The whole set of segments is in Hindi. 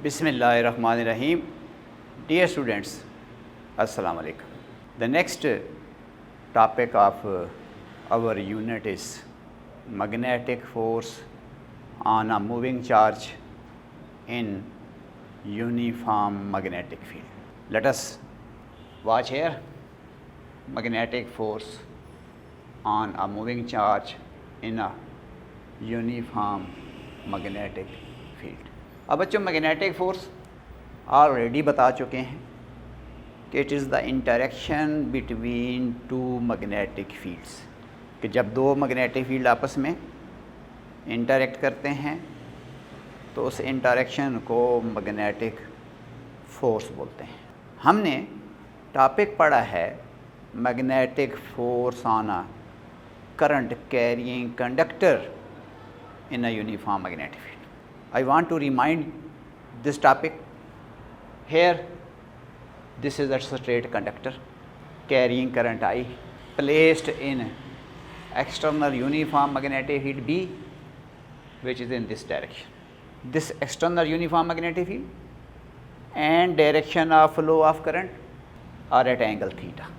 Bismillahirrahmanirrahim. Dear students, Assalamu alaikum. The next topic of our unit is magnetic force on a moving charge in uniform magnetic field. Let us watch here. Magnetic force on a moving charge in a uniform magnetic field. अब बच्चों मैग्नेटिक फोर्स ऑलरेडी बता चुके हैं कि it is the interaction between two magnetic fields, कि जब दो मैग्नेटिक फील्ड आपस में इंटरेक्ट करते हैं तो उस इंटरेक्शन को मैग्नेटिक फोर्स बोलते हैं। हमने टॉपिक पढ़ा है magnetic force on a current carrying conductor in a uniform magnetic field. I want to remind this topic. Here, this is a straight conductor carrying current I placed in external uniform magnetic field B, which is in this direction. This external uniform magnetic field and direction of flow of current are at angle theta.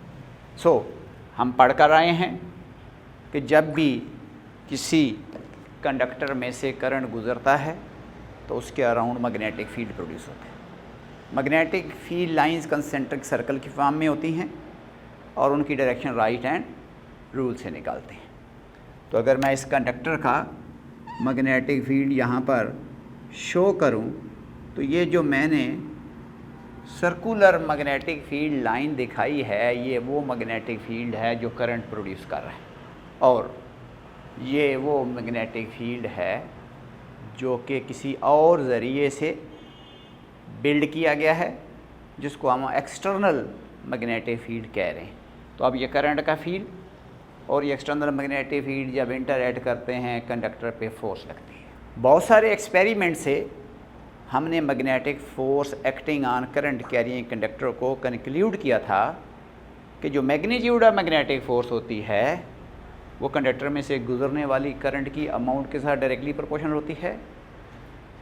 So, हम पढ़ कर आए हैं कि जब भी किसी कंडक्टर में से करंट गुजरता है तो उसके अराउंड मैग्नेटिक फील्ड प्रोड्यूस होते हैं। Magnetic field lines concentric circle की फॉर्म में होती हैं और उनकी डायरेक्शन राइट हैंड रूल से निकालते हैं। तो अगर मैं इस कंडक्टर का मैग्नेटिक फील्ड यहाँ पर शो करूँ तो ये जो मैंने सर्कुलर मैग्नेटिक फील्ड लाइन दिखाई है, ये वो मैग्नेटिक फील्ड है जो करंट प्रोड्यूस कर रहा है, और ये वो मैग्नेटिक फील्ड है जो कि किसी और ज़रिए से बिल्ड किया गया है, जिसको हम एक्सटर्नल मैग्नेटिक फील्ड कह रहे हैं। तो अब ये करंट का फील्ड और ये एक्सटर्नल मैग्नेटिक फील्ड जब इंटरैक्ट करते हैं कंडक्टर पे फोर्स लगती है। बहुत सारे एक्सपेरिमेंट से हमने magnetic force acting on current carrying conductor को कंक्लूड किया था कि जो मैग्नीट्यूड ऑफ मैग्नेटिक फोर्स होती है वो कंडक्टर में से गुजरने वाली करंट की अमाउंट के साथ डायरेक्टली प्रोपोर्शनल होती है।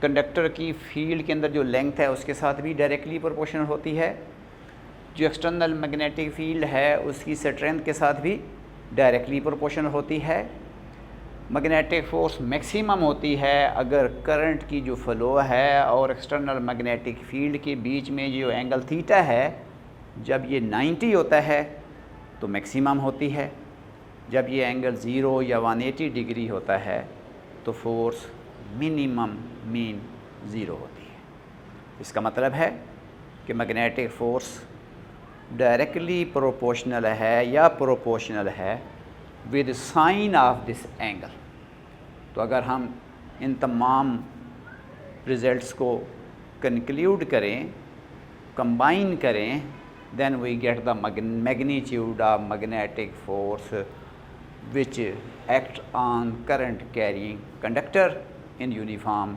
कंडक्टर की फील्ड के अंदर जो लेंथ है उसके साथ भी डायरेक्टली प्रोपोर्शनल होती है। जो एक्सटर्नल मैग्नेटिक फील्ड है उसकी स्ट्रेंथ के साथ भी डायरेक्टली प्रोपोर्शनल होती है। मैग्नेटिक फोर्स मैक्सिमम होती है अगर करंट की जो फ़्लो है और एक्सटर्नल मैग्नेटिक फील्ड के बीच में जो एंगल थीटा है, जब ये 90 होता है तो मैक्सिमम होती है। जब ये एंगल 0 या 180 डिग्री होता है तो फोर्स मिनिमम मीन 0 होती है। इसका मतलब है कि मैग्नेटिक फोर्स डायरेक्टली प्रोपोर्शनल है या प्रोपोर्शनल है with sine of this angle. तो अगर हम इन तमाम रिज़ल्ट्स को कंक्लूड करें, कंबाइन करें, then we get the magnitude of magnetic force which act on current carrying conductor in uniform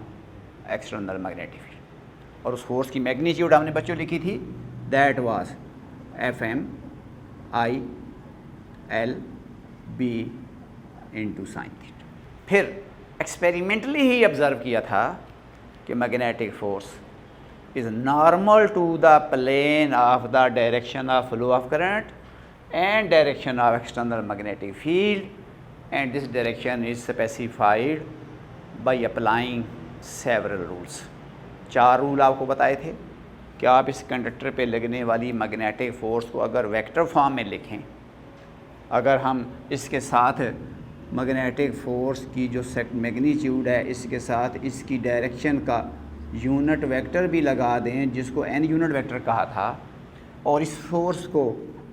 external magnetic field. और उस फोर्स की मैग्नीट्यूड हमने बच्चों लिखी थी, that was Fm I L B into sine theta. फिर एक्सपेरिमेंटली ही ऑब्ज़र्व किया था कि magnetic force is normal to the plane of the direction of flow of current and direction of external magnetic field, and this direction is specified by applying several rules. 4 rule आपको बताए थे कि आप इस कंडक्टर पे लगने वाली मैग्नेटिक फोर्स को अगर वेक्टर फॉर्म में लिखें, अगर हम इसके साथ मैग्नेटिक फोर्स की जो मैग्नीट्यूड है इसके साथ इसकी डायरेक्शन का यूनिट वेक्टर भी लगा दें जिसको n यूनिट वेक्टर कहा था, और इस फोर्स को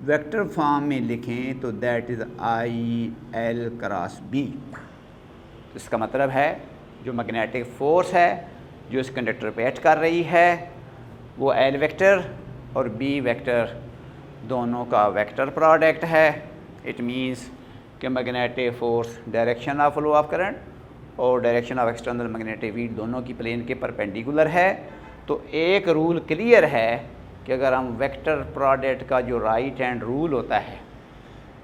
वेक्टर फॉर्म में लिखें तो that is I L cross B. तो इसका मतलब है जो मैग्नेटिक फोर्स है जो इस कंडक्टर पे एक्ट कर रही है वो एल वेक्टर और बी वेक्टर दोनों का वेक्टर प्रोडक्ट है। इट मीन्स कि magnetic force direction of flow of current और direction of external magnetic field दोनों की प्लेन के परपेंडिकुलर है। तो एक रूल क्लियर है कि अगर हम वेक्टर प्रोडक्ट का जो राइट हैंड रूल होता है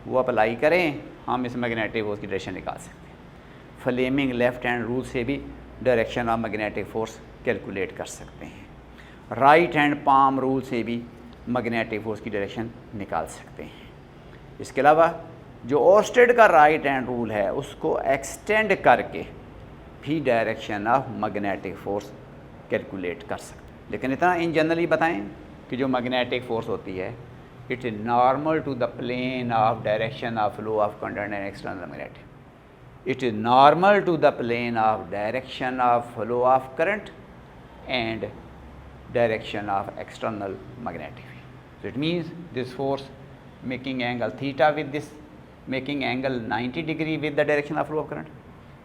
वो अप्लाई करें, हम इस मैग्नेटिक फोर्स की डायरेक्शन निकाल सकते हैं। फ्लेमिंग लेफ्ट हैंड रूल से भी direction of magnetic force calculate कर सकते हैं। राइट हैंड पाम रूल से भी मैग्नेटिक फोर्स की डायरेक्शन निकाल सकते हैं। इसके अलावा जो ओर्स्टेड का राइट हैंड रूल है उसको एक्सटेंड करके भी direction of magnetic force calculate कर सकते हैं। लेकिन इतना इन जनरली बताएं कि जो मैग्नेटिक फोर्स होती है it is normal to the plane of direction of flow of current and external magnetic, it is normal to the plane of direction of flow of current and direction of external magnetic field. So it means this force making angle theta with this, making angle 90 degree with the direction of flow of current.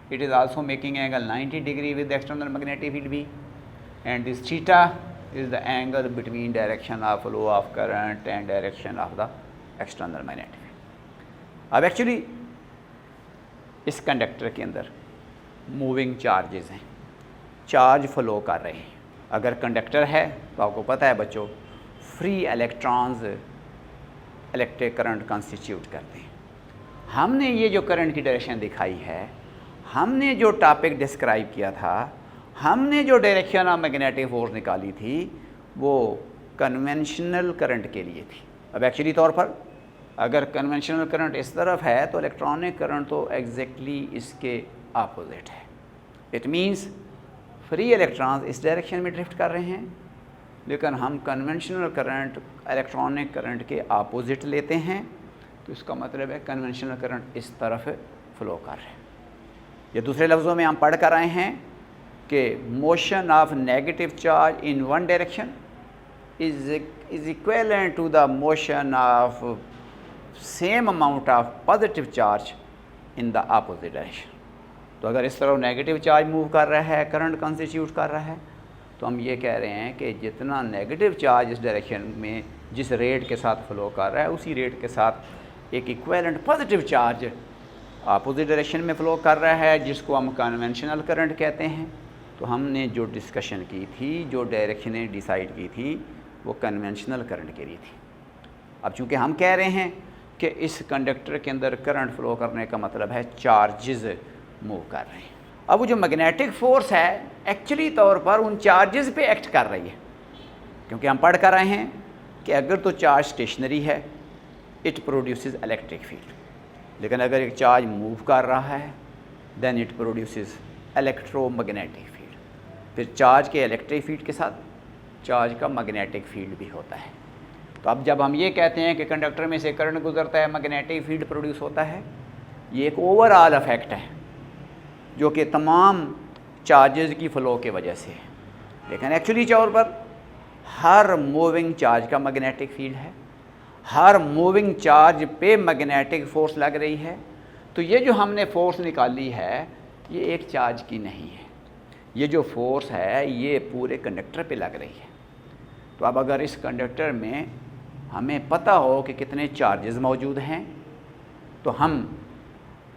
It is also making angle 90 degree with the external magnetic field B, and this theta is the angle between direction of flow of current and direction of the external magnetic field. अब एक्चुअली इस कंडक्टर के अंदर मूविंग चार्जेस हैं, चार्ज फ्लो कर रहे हैं। अगर कंडक्टर है तो आपको पता है बच्चों free electrons electric current constitute करते हैं। हमने ये जो करंट की डायरेक्शन दिखाई है, हमने जो टॉपिक डिस्क्राइब किया था, हमने जो डायरेक्शन ऑफ मैग्नेटिक फोर्स निकाली थी वो कन्वेंशनल करंट के लिए थी। अब एक्चुअली तौर पर अगर कन्वेंशनल करंट इस तरफ है तो इलेक्ट्रॉनिक करंट तो एग्जैक्टली इसके अपोजिट है। इट मींस फ्री इलेक्ट्रॉन्स इस डायरेक्शन में ड्रिफ्ट कर रहे हैं, लेकिन हम कन्वेंशनल करंट इलेक्ट्रॉनिक करंट के अपोजिट लेते हैं, तो इसका मतलब है कन्वेंशनल करंट इस तरफ फ्लो कर रहे हैं। या दूसरे लफ्ज़ों में हम पढ़ कर आए हैं कि motion of negative charge in one direction is equivalent to the motion of same amount of positive charge in the opposite direction. तो अगर इस तरह नेगेटिव चार्ज मूव कर रहा है, करंट कंस्टिट्यूट कर रहा है, तो हम ये कह रहे हैं कि जितना नेगेटिव चार्ज इस डायरेक्शन में जिस रेट के साथ फ्लो कर रहा है उसी रेट के साथ एक equivalent positive charge opposite direction में फ़्लो कर रहा है, जिसको हम कन्वेंशनल करंट कहते हैं। तो हमने जो डिस्कशन की थी, जो डायरेक्शनें डिसाइड की थी, वो कन्वेंशनल करंट के लिए थी। अब चूँकि हम कह रहे हैं कि इस कंडक्टर के अंदर करंट फ्लो करने का मतलब है चार्जेस मूव कर रहे हैं। अब वो जो मैग्नेटिक फोर्स है एक्चुअली तौर पर उन चार्जेस पे एक्ट कर रही है, क्योंकि हम पढ़ कर रहे हैं कि अगर तो चार्ज स्टेशनरी है इट प्रोड्यूसेस इलेक्ट्रिक फील्ड, लेकिन अगर एक चार्ज मूव कर रहा है then it produces electromagnetic field. फिर चार्ज के इलेक्ट्रिक फील्ड के साथ चार्ज का मैग्नेटिक फील्ड भी होता है। तो अब जब हम ये कहते हैं कि कंडक्टर में से करंट गुजरता है, मैग्नेटिक फील्ड प्रोड्यूस होता है, ये एक ओवरऑल इफेक्ट है जो कि तमाम चार्जेस की फ़्लो के वजह से है। लेकिन एक्चुअली तौर पर हर मूविंग चार्ज का मैग्नेटिक फील्ड है, हर मूविंग चार्ज पे मैग्नेटिक फोर्स लग रही है। तो ये जो हमने फोर्स निकाली है ये एक चार्ज की नहीं है, ये जो फोर्स है ये पूरे कंडक्टर पे लग रही है। तो अब अगर इस कंडक्टर में हमें पता हो कि कितने चार्जेस मौजूद हैं, तो हम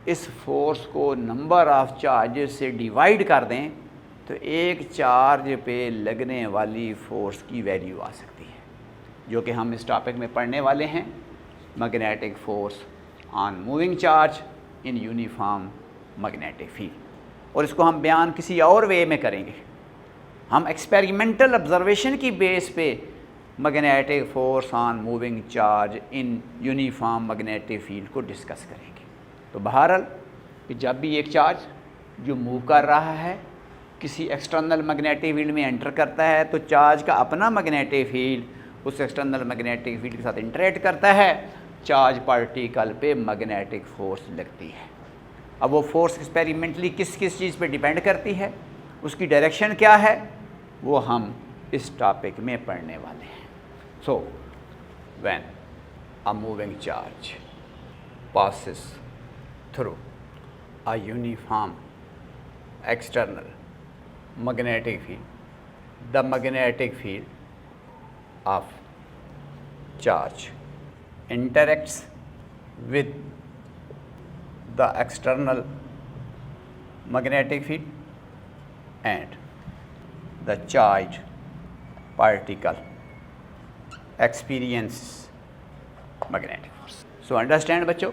इस फोर्स को नंबर ऑफ़ चार्जेस से डिवाइड कर दें तो एक चार्ज पे लगने वाली फ़ोर्स की वैल्यू आ सकती है, जो कि हम इस टॉपिक में पढ़ने वाले हैं, magnetic force on moving charge in uniform magnetic field. और इसको हम बयान किसी और वे में करेंगे। हम एक्सपेरिमेंटल ऑब्जर्वेशन की बेस पे magnetic force on moving charge in uniform magnetic field को डिस्कस करेंगे। तो बहरहाल कि जब भी एक चार्ज जो मूव कर रहा है किसी एक्सटर्नल मैग्नेटिक फील्ड में एंटर करता है, तो चार्ज का अपना मैग्नेटिक फील्ड उस एक्सटर्नल मैग्नेटिक फील्ड के साथ इंटरेक्ट करता है, चार्ज पार्टिकल पे मैग्नेटिक फोर्स लगती है। अब वो फोर्स एक्सपेरिमेंटली किस किस चीज़ पे डिपेंड करती है, उसकी डायरेक्शन क्या है, वो हम इस टॉपिक में पढ़ने वाले हैं। So when a moving charge passes through a uniform external magnetic field, the magnetic field of charge interacts with the external magnetic field and the charged particle experiences magnetic force. So understand बच्चों,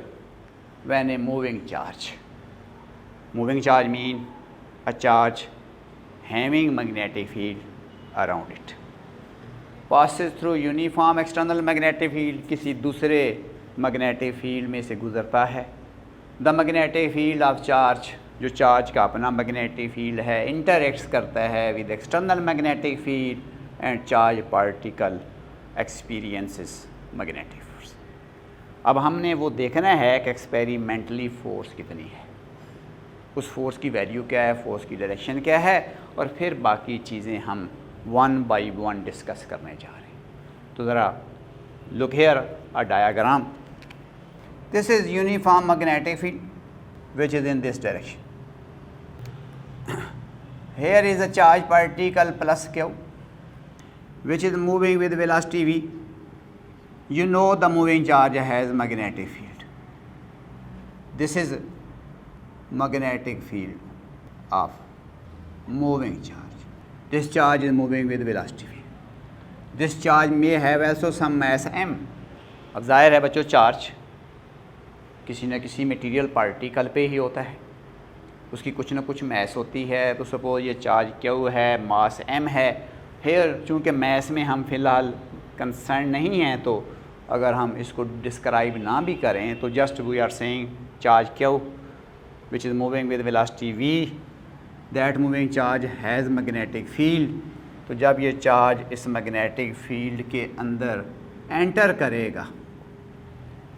when a moving charge mean a charge having magnetic field around it. passes through uniform external magnetic field, किसी दूसरे मैग्नेटिक फील्ड में से गुजरता है। The magnetic field of charge, जो चार्ज का अपना मैग्नेटिक फील्ड है, इंटरैक्ट्स करता है with external magnetic field and charge particle experiences magnetic force. अब हमने वो देखना है कि एक्सपेरिमेंटली फ़ोर्स कितनी है, उस फोर्स की वैल्यू क्या है, फोर्स की डायरेक्शन क्या है, और फिर बाकी चीज़ें हम वन बाई वन डिस्कस करने जा रहे हैं। तो ज़रा look here a diagram. This is uniform magnetic field which is in this direction. Here is a charge particle plus Q which is moving with velocity v. You know the moving charge has magnetic field. This is magnetic field of moving charge. This charge is moving with velocity v. This charge may have also some mass m. अब जाहिर है बच्चों, चार्ज किसी न किसी मटेरियल पार्टिकल पे ही होता है, उसकी कुछ ना कुछ मैस होती है। तो सपोज ये चार्ज क्यू है, मास m है। फिर चूँकि मैस में हम फ़िलहाल कंसर्न नहीं हैं, तो अगर हम इसको डिस्क्राइब ना भी करें तो just we are saying charge Q which is moving with velocity v, that moving charge has magnetic field. तो जब ये चार्ज इस मैग्नेटिक फील्ड के अंदर एंटर करेगा,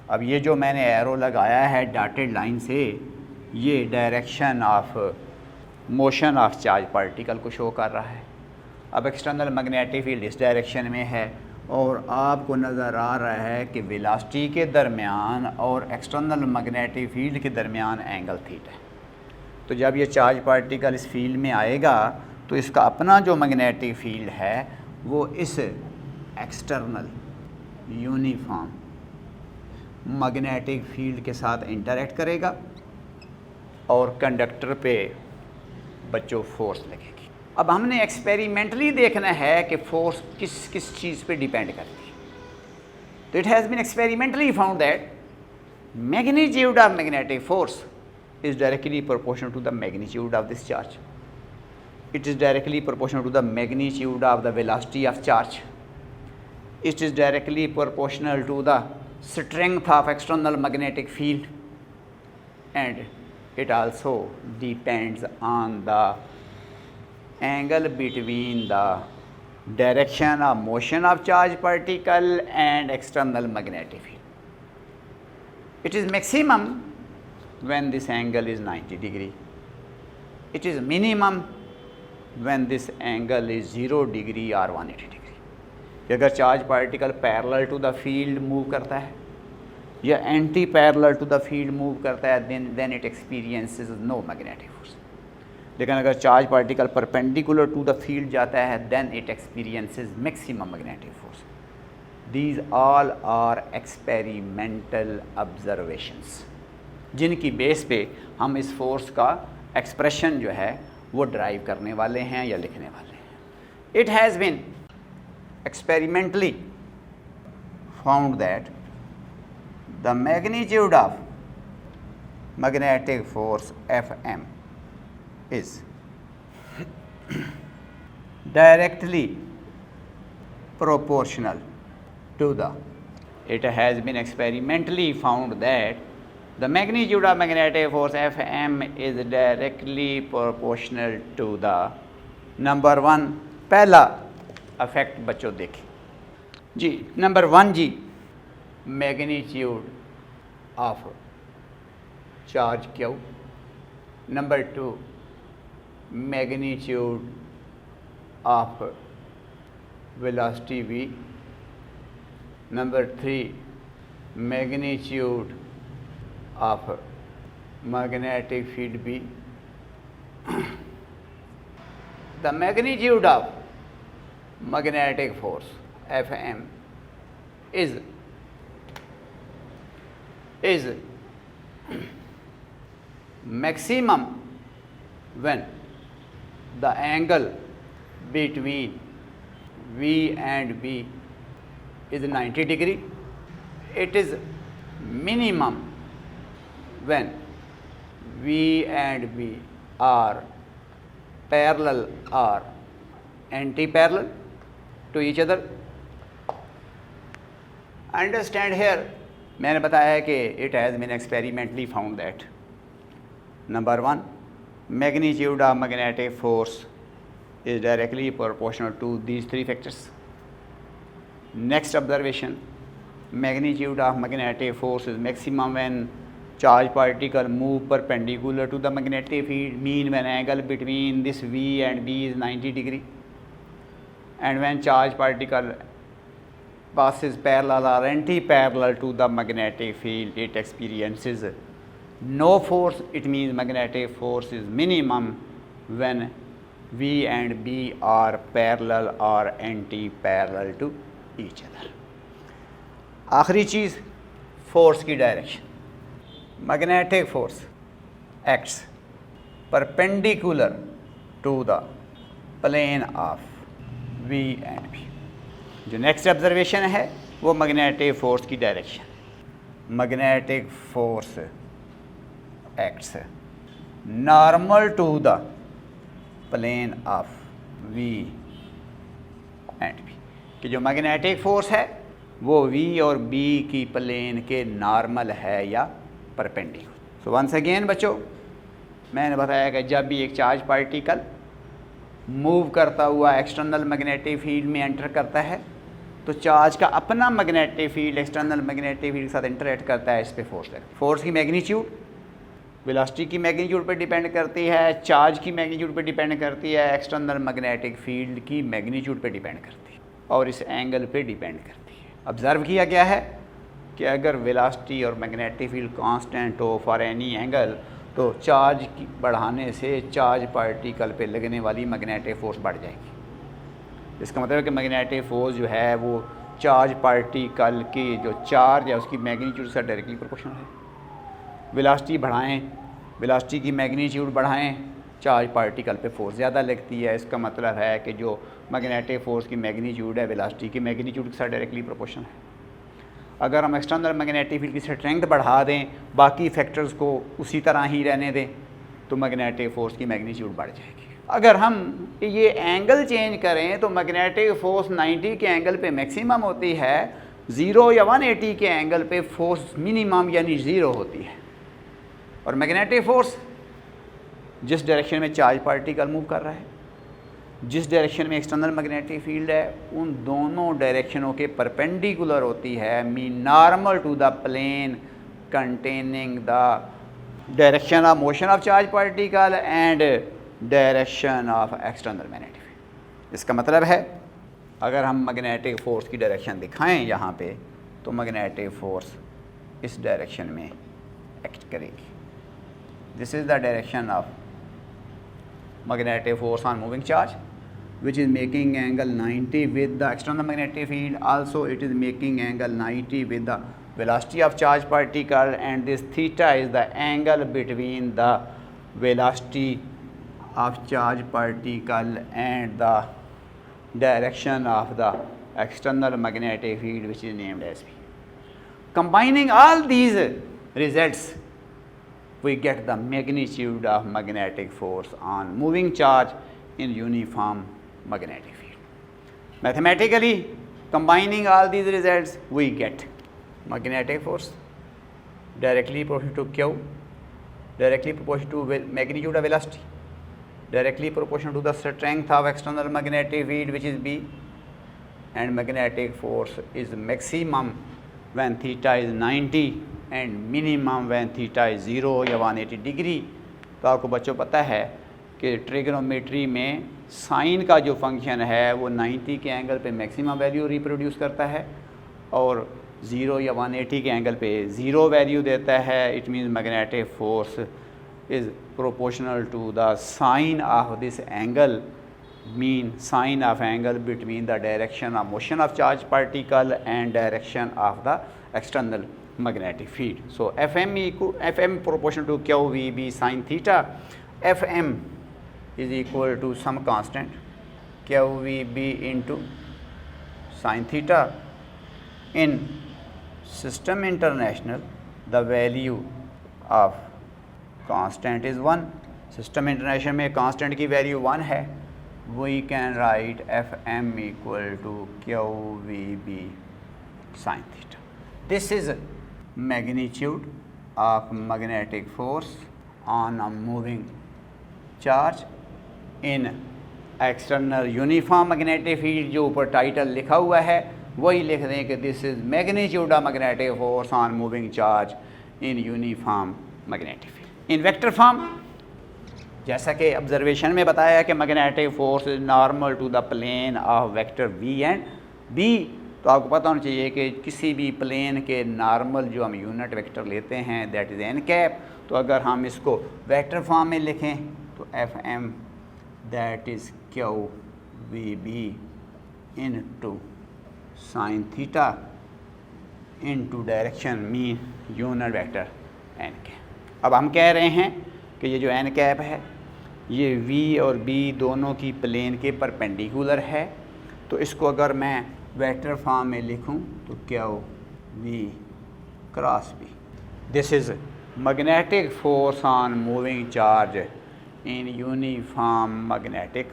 अब ये जो मैंने एरो लगाया है डॉटेड लाइन से, ये direction of motion of charge particle को शो कर रहा है। अब एक्सटर्नल मैग्नेटिक फील्ड इस डायरेक्शन में है और आपको नज़र आ रहा है कि वेलोसिटी के दरमियान और एक्सटर्नल मैग्नेटिक फील्ड के दरमियान एंगल थीटा है। तो जब ये चार्ज पार्टिकल इस फील्ड में आएगा तो इसका अपना जो मैग्नेटिक फील्ड है वो इस एक्सटर्नल यूनिफॉर्म मैग्नेटिक फील्ड के साथ इंटरैक्ट करेगा और कंडक्टर पे बच्चों फोर्स लगेगी। अब हमने एक्सपेरिमेंटली देखना है कि फोर्स किस किस चीज़ पे डिपेंड करती है। तो it has been experimentally found that magnitude of magnetic force is directly proportional to the magnitude of this charge. It is directly proportional to the magnitude of the velocity of charge. It is directly proportional to the strength of external magnetic field, and it also depends on the angle between the direction of motion of charge particle and external magnetic field. It is maximum when this angle is 90 degree. It is minimum when this angle is 0 degree or 180 degree. कि अगर charge particle parallel to the field move करता है या anti parallel to the field move करता है, then it experiences no magnetic force. लेकिन अगर charge particle perpendicular to the field जाता है, then it experiences maximum magnetic force. These all are experimental observations, जिनकी बेस पे हम इस फोर्स का एक्सप्रेशन जो है वो ड्राइव करने वाले हैं या लिखने वाले हैं। It has been experimentally found that the magnitude of magnetic force Fm is directly proportional to the it has been experimentally found that the magnitude of magnetic force Fm is directly proportional to the number 1 पहला अफेक्ट बच्चों देखें जी। नंबर 1 जी, magnitude of charge Q। Number 2, magnitude of velocity v। Number 3, magnitude of magnetic field B. The magnitude of magnetic force Fm is maximum when the angle between V and B is 90 degree. It is minimum when V and B are parallel or anti-parallel to each other. Understand here, मैंने बताया कि it has been experimentally found that number 1, magnitude of magnetic force is directly proportional to these 3 factors. Next observation, magnitude of magnetic force is maximum when charged particle move perpendicular to the magnetic field, mean when angle between this V and B is 90 degree, and when charged particle passes parallel or anti-parallel to the magnetic field, it experiences no force. It means magnetic force is minimum when V and B are parallel or anti-parallel to each other. आखिरी चीज़, फोर्स की direction. Magnetic force acts perpendicular to the plane of V and B. जो नेक्स्ट ऑब्जर्वेशन है वो मैग्नेटिक फोर्स की direction. Magnetic force acts normal to the plane of V and B, कि जो मैग्नेटिक फोर्स है वो V और B की प्लेन के नॉर्मल है या परपेंडिकुलर. सो वंस अगेन बच्चों, मैंने बताया कि जब भी एक चार्ज पार्टिकल मूव करता हुआ एक्सटर्नल मैग्नेटिक फील्ड में एंटर करता है तो चार्ज का अपना magnetic field external magnetic field के साथ इंटरेक्ट करता है, इस पर फोर्स लगती है. फोर्स की मैग्नीट्यूड वेलोसिटी की मैग्नीट्यूड पर डिपेंड करती है, चार्ज की मैग्नीट्यूड पर डिपेंड करती है, एक्सटर्नल मैग्नेटिक फील्ड की मैग्नीट्यूड पर डिपेंड करती है और इस एंगल पे डिपेंड करती है. ऑब्जर्व किया गया है कि अगर वेलोसिटी और मैग्नेटिक फील्ड कांस्टेंट हो फॉर एनी एंगल तो चार्ज की बढ़ाने से चार्ज पार्टिकल पे लगने वाली मैग्नेटिक फोर्स बढ़ जाएगी. इसका मतलब है कि मैग्नेटिक फोर्स जो है वो चार्ज पार्टिकल की जो चार्ज है उसकी मैग्नीट्यूड से डायरेक्टली प्रोपोर्शनल है. वेलोसिटी बढ़ाएं, वेलोसिटी की मैग्नीट्यूड बढ़ाएं, चार्ज पार्टिकल पे फोर्स ज़्यादा लगती है. इसका मतलब है कि जो मैग्नेटिक फोर्स की मैग्नीट्यूड है वेलोसिटी की मैग्नीट्यूड के साथ डायरेक्टली प्रोपोर्शनल है. अगर हम एक्सटर्नल मैग्नेटिक फील्ड की स्ट्रेंथ बढ़ा दें, बाकी फैक्टर्स को उसी तरह ही रहने दें, तो मैग्नेटिक फोर्स की मैग्नीट्यूड बढ़ जाएगी. अगर हम ये एंगल चेंज करें तो मैग्नेटिक फोर्स 90 के एंगल पे मैक्सिमम होती है, 0 या 180 के एंगल पे फोर्स मिनिमम यानी 0 होती है. और मैग्नेटिक फोर्स जिस डायरेक्शन में चार्ज पार्टिकल मूव कर रहा है, जिस डायरेक्शन में एक्सटर्नल मैग्नेटिक फील्ड है, उन दोनों डायरेक्शनों के परपेंडिकुलर होती है, mean normal to the plane containing the direction of motion of charge particle and direction of external magnetic field. इसका मतलब है अगर हम मैग्नेटिक फोर्स की डायरेक्शन दिखाएं यहाँ पे तो मैग्नेटिक फोर्स इस डायरेक्शन में एक्ट करेगी. This is the direction of magnetic force on moving charge, which is making angle 90 with the external magnetic field. Also, it is making angle 90 with the velocity of charge particle, and this theta is the angle between the velocity of charge particle and the direction of the external magnetic field, which is named as V. Combining all these results, we get the magnitude of magnetic force on moving charge in uniform magnetic field. Mathematically, combining all these results, we get magnetic force directly proportional to Q, directly proportional to magnitude of velocity, directly proportional to the strength of external magnetic field, which is B, and magnetic force is maximum when theta is 90 and minimum when theta is 0 या 180 डिग्री. तो आपको बच्चों पता है कि ट्रिग्नोमेट्री में साइन का जो फंक्शन है वो 90 के एंगल पे मैक्सिमम वैल्यू रिप्रोड्यूस करता है और 0 या 180 के एंगल पे 0 वैल्यू देता है. It means magnetic force is proportional to the sine of this angle, mean sign of angle between the direction of motion of charge particle and direction of the external magnetic field. So Fm proportional to QVB sin theta. Fm is equal to some constant QVB into sin theta. In System International, the value of constant is 1. System International में constant की value 1 है. We can write Fm equal to QVB sin theta. This is magnitude of magnetic force on a moving charge in external uniform magnetic field। जो ऊपर टाइटल लिखा हुआ है वही लिख दें कि this is magnitude of magnetic force on moving charge in uniform magnetic field in vector form. जैसा कि ऑब्जर्वेशन में बताया कि magnetic force is normal to the plane of vector V and B. तो आपको पता होना चाहिए कि किसी भी प्लेन के नॉर्मल जो हम यूनिट वेक्टर लेते हैं दैट इज़ एन कैप। तो अगर हम इसको वेक्टर फॉर्म में लिखें तो F M that is Q V B into sine theta into direction mean unit vector N cap. अब हम कह रहे हैं कि ये जो एन कैप है ये वी और बी दोनों की प्लेन के परपेंडिकुलर है। तो इसको अगर मैं वेक्टर फॉर्म में लिखूं तो क्या हो V cross B. This is magnetic force on moving charge in uniform magnetic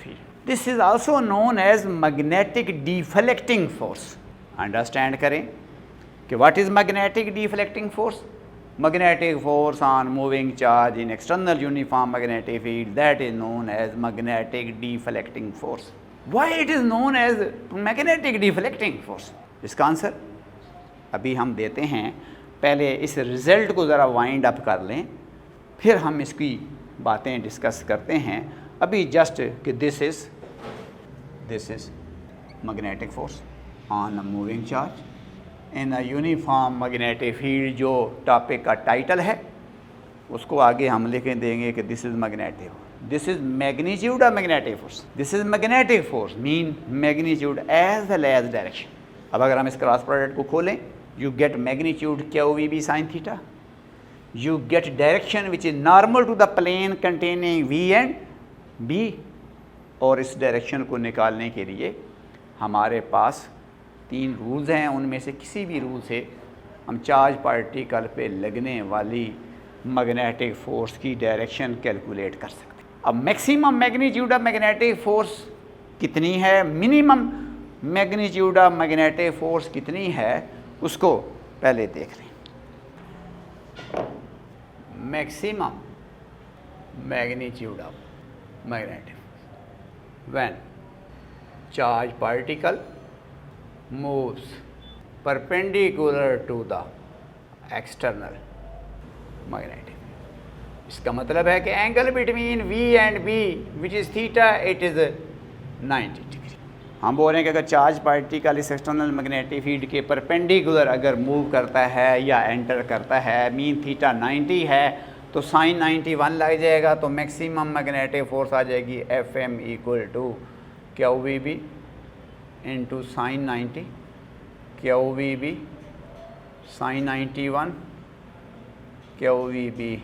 field. This is also known as magnetic deflecting force. Understand करें कि what is magnetic deflecting force. Magnetic force on moving charge in external uniform magnetic field, that is known as magnetic deflecting force. Why it is known as magnetic deflecting force? इसका आंसर अभी हम देते हैं। पहले इस रिज़ल्ट को ज़रा वाइंड अप कर लें फिर हम इसकी बातें डिस्कस करते हैं। अभी जस्ट कि this is magnetic force on a moving charge in a uniform magnetic field. जो टॉपिक का टाइटल है उसको आगे हम लिख देंगे कि this is magnetic, this is magnitude of magnetic force. This is magnetic force mean magnitude as well as direction. अब अगर हम इस क्रॉस प्रोडक्ट को खोलें you get magnitude Q V B sine theta, you get direction which is normal to the plane containing V and B. और इस डायरेक्शन को निकालने के लिए हमारे पास 3 रूल्स हैं। उनमें से किसी भी रूल से हम चार्ज पार्टिकल पे लगने वाली मैग्नेटिक फोर्स की डायरेक्शन कैलकुलेट कर सकते हैं। अब maximum magnitude of magnetic force कितनी है, minimum magnitude of magnetic force कितनी है उसको पहले देख लें। Maximum magnitude of magnetic force when charge particle moves perpendicular to the external magnetic field। इसका मतलब है कि angle between V and B which is theta it is 90 degree. हम बोल रहे हैं कि अगर चार्ज पार्टिकल इस एक्सटर्नल मैग्नेटिक फील्ड के परपेंडिकुलर अगर मूव करता है या एंटर करता है मीन थीटा 90 है तो साइन 91 लग जाएगा। तो मैक्सिमम मैग्नेटिक फोर्स आ जाएगी F M equal to Q V B into sine 90 Q V B sine 91 Q V B.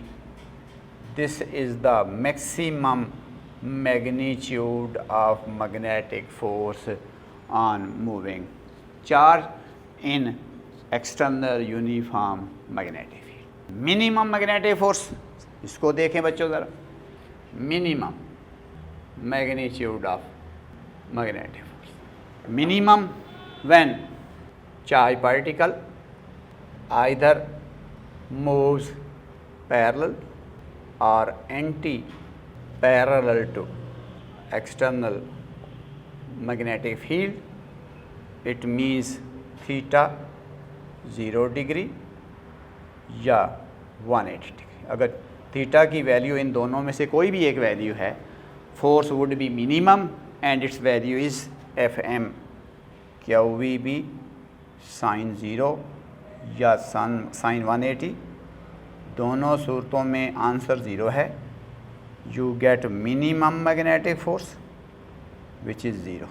This is the maximum magnitude of magnetic force on moving charge in external uniform magnetic field. Minimum magnetic force इसको देखें बच्चों ज़रा। Minimum magnitude of magnetic minimum when charge particle either moves parallel or anti-parallel to external magnetic field, it means theta 0 degree या 180 डिग्री। अगर थीटा की वैल्यू इन दोनों में से कोई भी एक वैल्यू है force would be minimum and its value is F M Q V B sine 0 या साइन 180। दोनों सूरतों में आंसर 0 है। You get minimum magnetic force which is 0।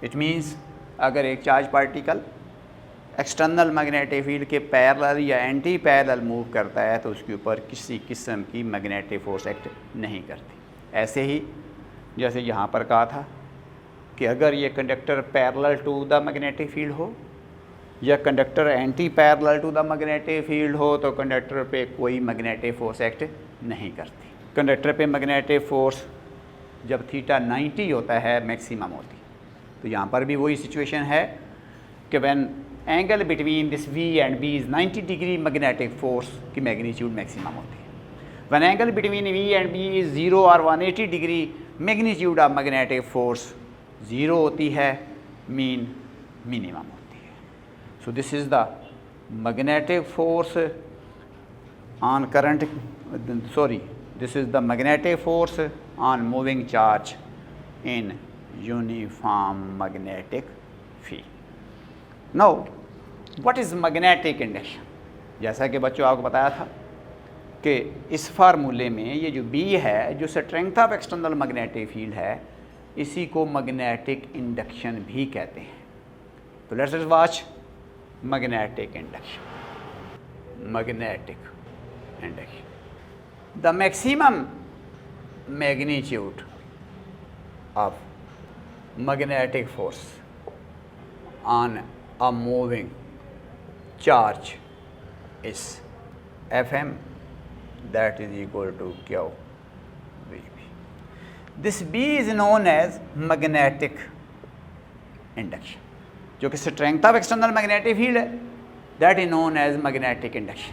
It means अगर एक charge particle external magnetic field के पैरेलल या एंटी पैरेलल मूव करता है तो उसके ऊपर किसी किस्म की मैग्नेटिक फोर्स एक्ट नहीं करती। ऐसे ही जैसे यहाँ पर कहा था कि अगर ये conductor parallel to the magnetic field हो या conductor anti parallel to the magnetic field हो तो कंडक्टर पे कोई मैग्नेटिक फोर्स एक्ट नहीं करती। कंडक्टर पे मैग्नेटिक फोर्स जब थीटा 90 होता है मैक्सिमम होती। तो यहाँ पर भी वही सिचुएशन है कि when angle between this V and B is 90 degree, magnetic force की मैग्नीट्यूड मैक्सिमम होती है। When angle between V and B is 0 और 180 degree, magnitude of magnetic force 0 होती है, मीन मिनिमम होती है। So this is the magnetic force on current, sorry, this is the magnetic force on moving charge in uniform magnetic field. Now, what is magnetic induction? जैसा कि बच्चों आपको बताया था कि इस फार्मूले में ये जो B है, जो strength of external magnetic field है, इसी को मैग्नेटिक इंडक्शन भी कहते हैं। तो let's watch magnetic induction. Magnetic induction, the maximum magnitude of magnetic force on a moving charge is Fm, that is equal to Q Vb. This B is known as magnetic induction, जो कि strength of external magnetic field है, that is known as magnetic induction.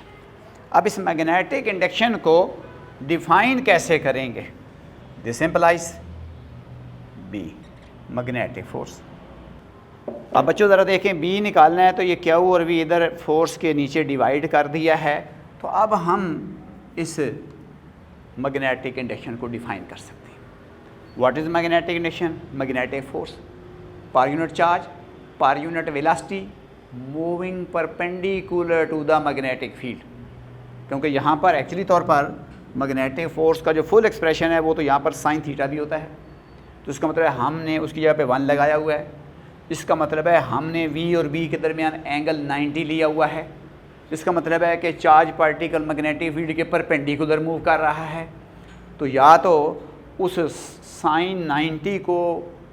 अब इस मैग्नेटिक इंडक्शन को डिफाइन कैसे करेंगे? This symbolise B magnetic force. अब बच्चों ज़रा देखें, B निकालना है तो ये Q और V इधर फोर्स के नीचे डिवाइड कर दिया है। तो अब हम इस मैग्नेटिक इंडक्शन को डिफाइन कर सकते हैं। What is magnetic induction? Magnetic force per unit charge, per unit velocity, moving perpendicular to the magnetic field. क्योंकि यहाँ पर एक्चुअली तौर पर मैग्नेटिक फोर्स का जो फुल एक्सप्रेशन है वो तो यहाँ पर साइन थीटा भी होता है। तो इसका मतलब है हमने उसकी जगह पे 1 लगाया हुआ है। इसका मतलब है हमने V और B के दरमियान एंगल 90 लिया हुआ है। इसका मतलब है कि चार्ज पार्टिकल मैग्नेटिक फील्ड के परपेंडिकुलर मूव कर रहा है। तो या तो उस साइन 90 को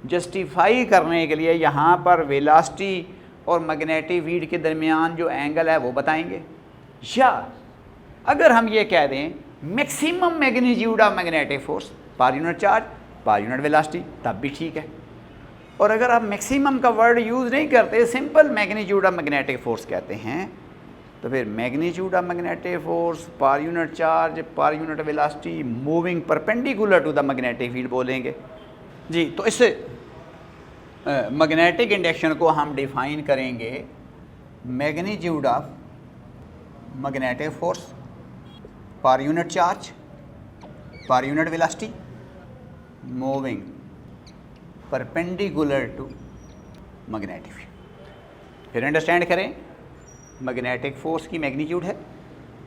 जस्टिफाई करने के लिए यहाँ पर वेलोसिटी और मैग्नेटिक फील्ड के दरमियान जो एंगल है वो बताएंगे, या अगर हम ये कह दें maximum magnitude of magnetic force per unit charge per unit velocity, तब भी ठीक है। और अगर आप मैक्सिमम का वर्ड यूज़ नहीं करते, simple magnitude of magnetic force कहते हैं, तो फिर magnitude of magnetic force per unit charge per unit velocity moving perpendicular to the magnetic field बोलेंगे जी। तो इस मैग्नेटिक इंडक्शन को हम डिफाइन करेंगे magnitude of magnetic force per unit charge per unit velocity moving perpendicular to magnetic field. फिर अंडरस्टैंड करें, मैग्नेटिक फोर्स की मैग्नीट्यूड है,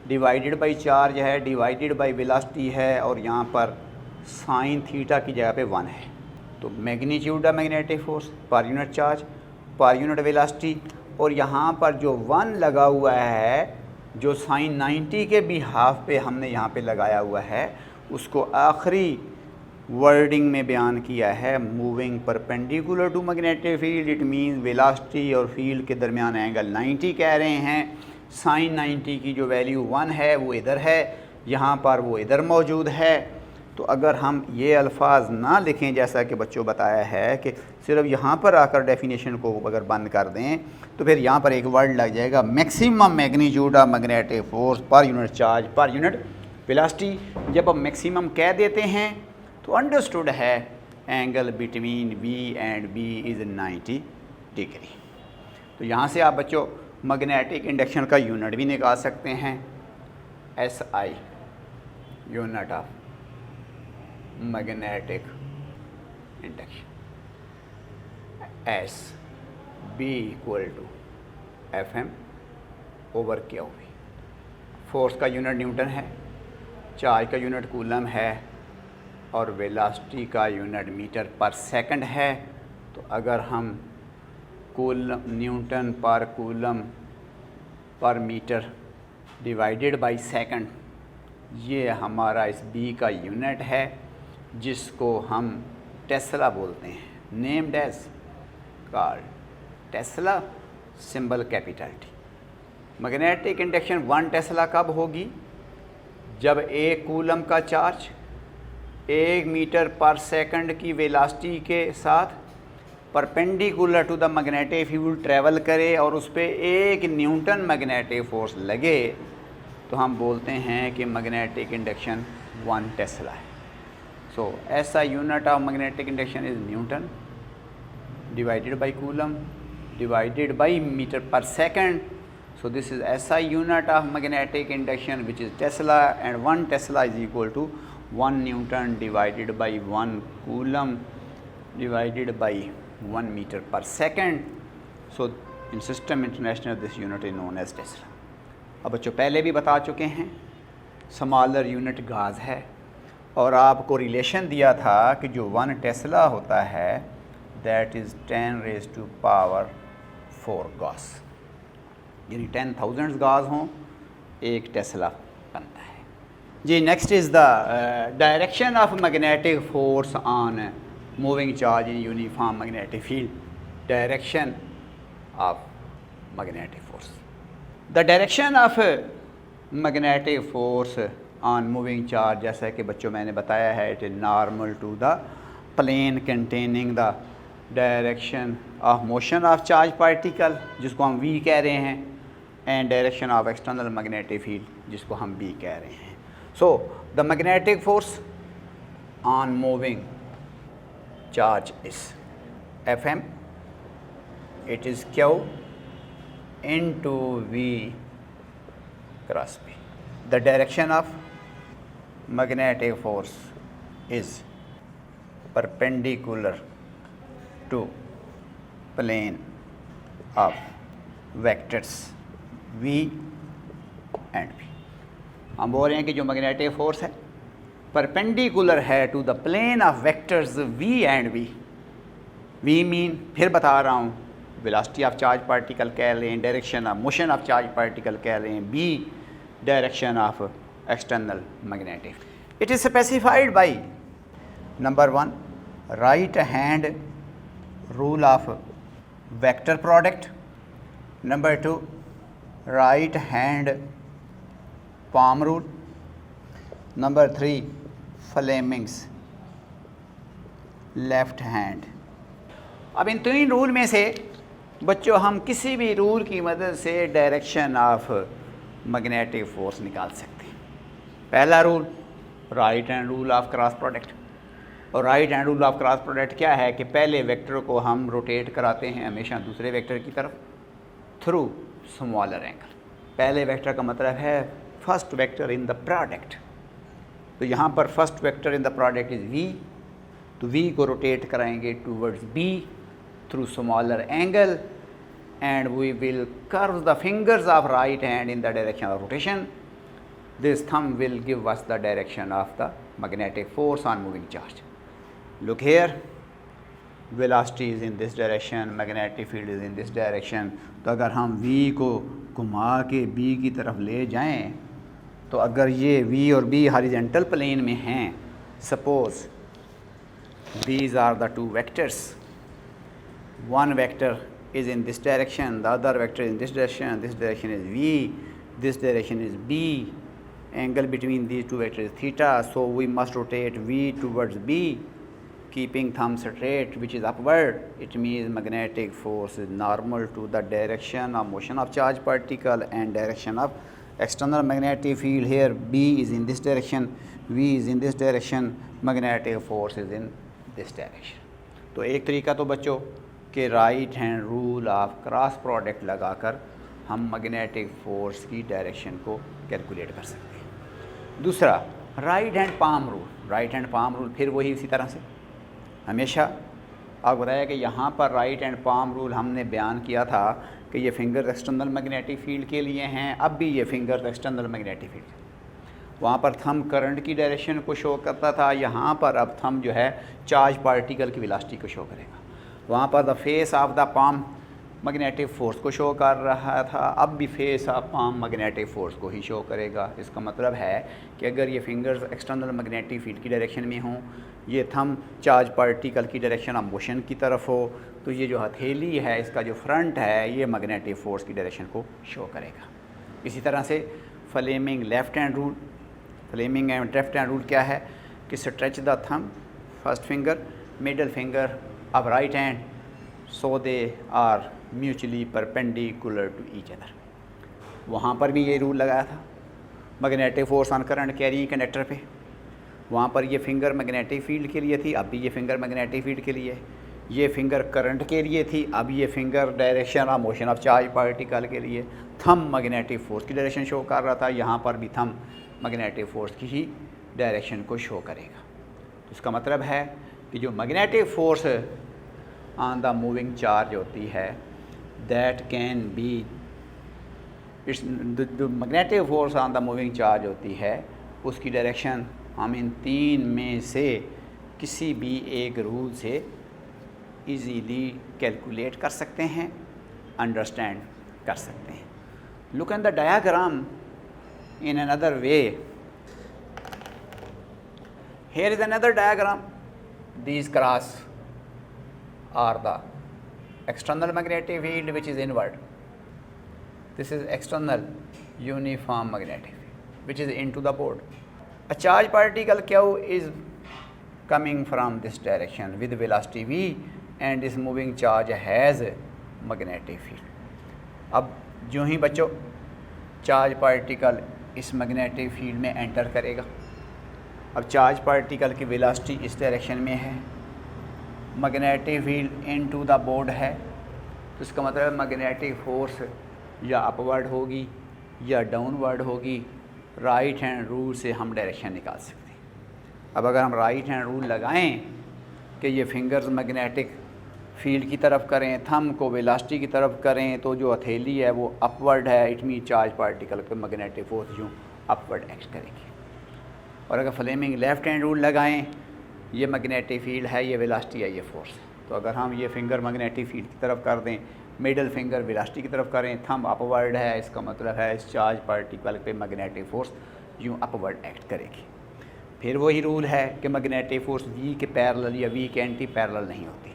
डिवाइडेड बाय चार्ज है, डिवाइडेड बाय वेलोसिटी है, और यहाँ पर साइन थीटा की जगह पे 1 है। तो magnitude of magnetic force per unit charge per unit velocity, और यहाँ पर जो 1 लगा हुआ है, जो साइन 90 के भी हाफ पे हमने यहाँ पे लगाया हुआ है, उसको आखिरी वर्डिंग में बयान किया है moving perpendicular to magnetic field. It means velocity और फील्ड के दरमियान एंगल 90 कह रहे हैं। साइन 90 की जो वैल्यू 1 है वो इधर है, यहाँ पर वो इधर मौजूद है। तो अगर हम ये अल्फाज ना लिखें जैसा कि बच्चों बताया है कि सिर्फ यहाँ पर आकर डेफिनेशन को अगर बंद कर दें, तो फिर यहाँ पर एक वर्ड लग जाएगा maximum magnitude of magnetic force per unit charge per unit velocity. जब हम मैक्सिमम कह देते हैं तो अंडरस्टूड है angle between V and B is 90 degree. तो यहाँ से आप बच्चों मैग्नेटिक इंडक्शन का यूनिट भी निकाल सकते हैं, SI unit of magnetic induction, S B equal to Fm over Q V। Force का यूनिट न्यूटन है, चार्ज का यूनिट कूलम है, और वेलोसिटी का यूनिट मीटर पर सेकंड है। तो अगर हम coulomb newton per coulomb per metre divided by second, ये हमारा इस B का यूनिट है, जिसको हम टेस्ला बोलते हैं, named as called tesla, symbol capital T। Magnetic induction 1 tesla कब होगी? जब 1 कूलम का चार्ज 1 मीटर पर सेकंड की वेलोसिटी के साथ perpendicular to the magnetic field travel करे और उस पर 1 न्यूटन मैग्नेटिक फोर्स लगे तो हम बोलते हैं कि मैग्नेटिक इंडक्शन 1 टेस्ला है। सो ऐसा unit of magnetic induction is newton divided by coulomb divided by metre per second. So this is SI unit of magnetic induction, which is Tesla, and 1 Tesla is equal to 1 Newton divided by 1 Coulomb divided by 1 meter per second. So in system international this unit is known as Tesla. अब बच्चों पहले भी बता चुके हैं स्मॉलर यूनिट गाज है और आपको रिलेशन दिया था कि जो 1 टेस्ला होता है that is 10 raised to power 4 gauss, यानी 10,000 गाज हों 1 टेस्ला बनता है जी। Next is the direction of magnetic force on moving charge in uniform magnetic field. Direction of magnetic force, the direction of magnetic force on moving charge, जैसा कि बच्चों मैंने बताया है, it is normal to the plane containing the direction of motion of charge particle, जिसको हम वी कह रहे हैं, and direction of external magnetic field, जिसको हम बी कह रहे हैं। So the magnetic force on moving charge is Fm, it is Q into V cross B. The direction of magnetic force is perpendicular to plane of vectors V and B. हम बोल रहे हैं कि जो मैग्नेटिक फोर्स है परपेंडिकुलर है to the plane of vectors V and B। V mean, फिर बता रहा हूँ, वेलोसिटी ऑफ चार्ज पार्टिकल कह लें, direction of motion of charge particle कह लें, B direction of external magnetic. It is specified by number 1 right hand rule of vector product, number 2 right hand palm rule, number 3 Fleming's left hand. अब इन 3 रूल में से बच्चों हम किसी भी रूल की मदद से डायरेक्शन ऑफ मैग्नेटिक फोर्स निकाल सकते हैं। पहला rule right hand rule of cross product, और right hand rule of cross product क्या है कि पहले वेक्टर को हम रोटेट कराते हैं हमेशा दूसरे वेक्टर की तरफ थ्रू स्मॉलर एंगल। पहले वेक्टर का मतलब है first vector in the product, तो यहाँ पर first vector in the product is V, तो V को रोटेट कराएंगे towards B through smaller angle, and we will curve the fingers of right hand in the direction of rotation. This thumb will give us the direction of the magnetic force on moving charge. Look here, velocity is in this direction, magnetic field is in this direction. तो अगर हम V को घुमा के B की तरफ ले जाएं, तो अगर ये V और B हॉरिजॉन्टल प्लेन में हैं, suppose these are the 2 vectors, one vector is in this direction, the other vector is in this direction is V, this direction is B, angle between these 2 vectors is theta, so we must rotate V towards B, keeping thumb straight, which is upward. It means magnetic force is normal to the direction of motion of charge particle and direction of external magnetic field. Here B is in this direction, V is in this direction, magnetic force is in this direction. तो एक तरीका तो बच्चों कि right hand rule of cross product लगाकर हम मैग्नेटिक फोर्स की डायरेक्शन को कैलकुलेट कर सकते हैं। दूसरा right hand palm rule. Right hand palm rule फिर वही इसी तरह से हमेशा आपको बताया कि यहाँ पर राइट हैंड पाम रूल हमने बयान किया था कि ये फिंगर्स एक्सटर्नल मैग्नेटिक फील्ड के लिए हैं, अब भी ये फिंगर्स एक्सटर्नल मैग्नेटिक फील्ड। वहाँ पर थंब करंट की डायरेक्शन को शो करता था, यहाँ पर अब थंब जो है चार्ज पार्टिकल की वेलोसिटी को शो करेगा। वहाँ पर the face of the palm magnetic force को शो कर रहा था, अब भी face of palm magnetic force को ही शो करेगा। इसका मतलब है कि अगर ये फिंगर्स एक्सटर्नल मैग्नेटिक फील्ड की डायरेक्शन में हों, ये थंब चार्ज पार्टिकल की डायरेक्शन ऑफ मोशन की तरफ हो, तो ये जो हथेली है इसका जो फ्रंट है ये मैग्नेटिक फोर्स की डायरेक्शन को शो करेगा। इसी तरह से Fleming left hand rule, Fleming and left hand rule क्या है कि stretch the thumb first finger middle finger of right hand so they are mutually perpendicular to each other. वहाँ पर भी ये रूल लगाया था magnetic force on current carrying conductor पे। वहाँ पर ये फिंगर मैग्नेटिक फील्ड के लिए थी, अब भी ये फिंगर मैग्नेटिक फील्ड के लिए है। ये फिंगर करंट के लिए थी, अब ये finger direction of motion of charge particle के लिए। थंब मैग्नेटिक फोर्स की डायरेक्शन शो कर रहा था, यहाँ पर भी थंब मैग्नेटिक फोर्स की ही डायरेक्शन को शो करेगा। तो इसका मतलब है कि जो magnetic force on the moving charge होती है दैट कैन बी इट्स जो magnetic force on the moving charge होती है उसकी डायरेक्शन हम इन तीन में से किसी भी एक रूल से इजीली कैलकुलेट कर सकते हैं, अंडरस्टैंड कर सकते हैं। Look at the diagram in another way. Here is another diagram. These cross are the external magnetic field which is inward. This is external uniform magnetic field which is into the board. A charge particle Q is coming from this direction with velocity v and this moving charge has a magnetic field. अब जो ही बच्चों चार्ज पार्टिकल इस मैग्नेटिक फील्ड में एंटर करेगा। अब चार्ज पार्टिकल की वेलोसिटी इस डायरेक्शन में है, magnetic field into the board है, तो इसका मतलब मैग्नेटिक फोर्स या अपवर्ड होगी या डाउनवर्ड होगी। राइट हैंड रूल से हम डायरेक्शन निकाल सकते हैं। अब अगर हम राइट हैंड रूल लगाएं कि ये फिंगर्स मैग्नेटिक फील्ड की तरफ करें, थंब को वेलोसिटी की तरफ करें, तो जो हथेली है वो अपवर्ड है, इट मीन चार्ज पार्टिकल पे मैग्नेटिक फोर्स यूँ अपवर्ड एक्ट करेगी। और अगर फ्लेमिंग लेफ्ट हैंड रूल लगाएं, ये मैग्नेटिक फील्ड है, ये वेलोसिटी है, ये फोर्स है, तो अगर हम ये फिंगर मैग्नेटिक फील्ड की तरफ कर दें, मिडल फिंगर वेलोसिटी की तरफ करें, थंब अपवर्ड है, इसका मतलब है इस चार्ज पार्टिकल पे मैग्नेटिक फोर्स यूँ अपवर्ड एक्ट करेगी। फिर वही रूल है कि मैग्नेटिक फोर्स वी के पैरेलल या वी के एंटी पैरेलल नहीं होती,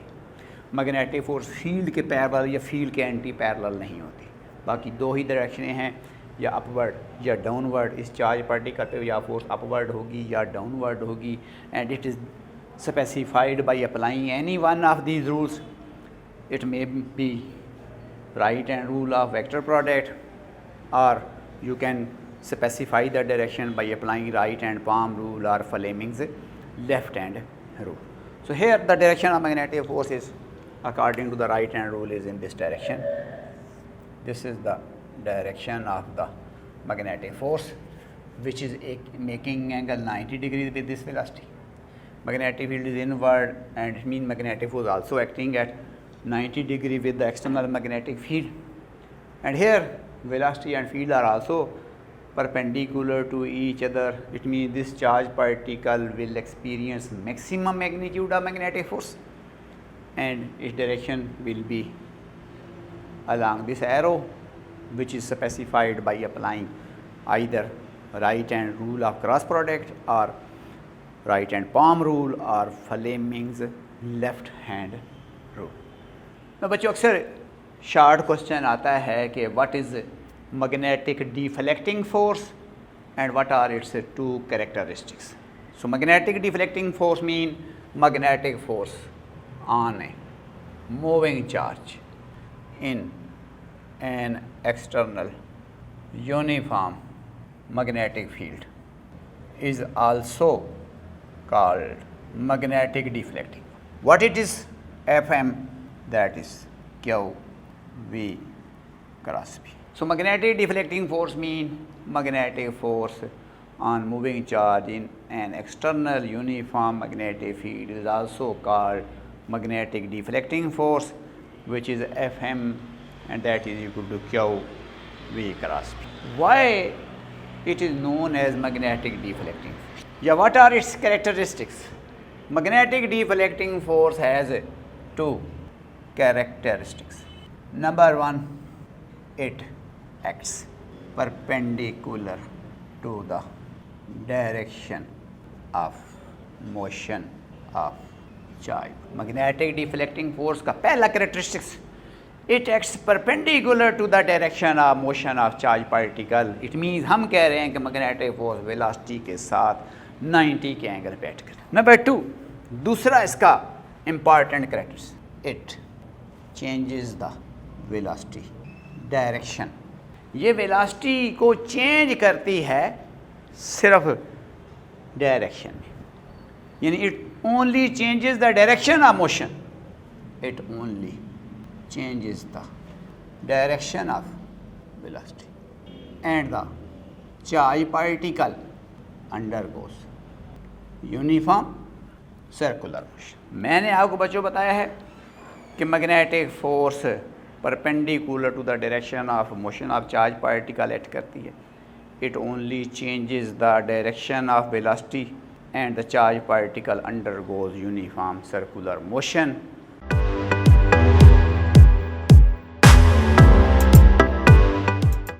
मैग्नेटिक फोर्स फील्ड के पैरेलल या फील्ड के एंटी पैरेलल नहीं होती। बाकी दो ही डायरेक्शनें हैं, या अपवर्ड या डाउनवर्ड। इस चार्ज पार्टिकल पे या फोर्स अपवर्ड होगी या डाउनवर्ड होगी, and it is specified by applying any one of these rules. It may be right hand rule of vector product, or you can specify the direction by applying right hand palm rule or Fleming's left hand rule. So here the direction of magnetic force is according to the right hand rule is in this direction. This is the direction of the magnetic force which is making angle 90 degrees with this velocity. Magnetic field is inward and it means magnetic force also acting at 90 degree with the external magnetic field. And here velocity and field are also perpendicular to each other. It means this charge particle will experience maximum magnitude of magnetic force and its direction will be along this arrow, which is specified by applying either right hand rule of cross product or right hand palm rule or Fleming's left hand rule. Now बच्चों अक्सर short question आता है कि what is magnetic deflecting force and what are its two characteristics. So magnetic deflecting force mean magnetic force on a moving charge in an external uniform magnetic field is also called magnetic deflecting. What it is? Fm, that is Q V cross P. So magnetic deflecting force mean magnetic force on moving charge in an external uniform magnetic field is also called magnetic deflecting force, which is Fm, and that is equal to Q V cross P. Why it is known as magnetic deflecting force? Yeah, what are its characteristics? Magnetic deflecting force has two characteristics. Number one, it acts perpendicular to the direction of motion of charge. Magnetic deflecting force का पहला characteristics, it acts perpendicular to the direction of motion of charge particle. It means हम कह रहे हैं कि magnetic force velocity के साथ 90 के एंगल पे एक्ट करे। नंबर टू, दूसरा इसका important characteristic, it changes the velocity, direction, ये वेलोसिटी को चेंज करती है सिर्फ डायरेक्शन में, यानी it only changes the direction of motion, it only changes the direction of velocity and the charge particle undergoes uniform circular motion. मैंने आपको बच्चों बताया है कि magnetic force perpendicular to the direction of motion of charge particle act करती है, it only changes the direction of velocity and the charge particle undergoes uniform circular motion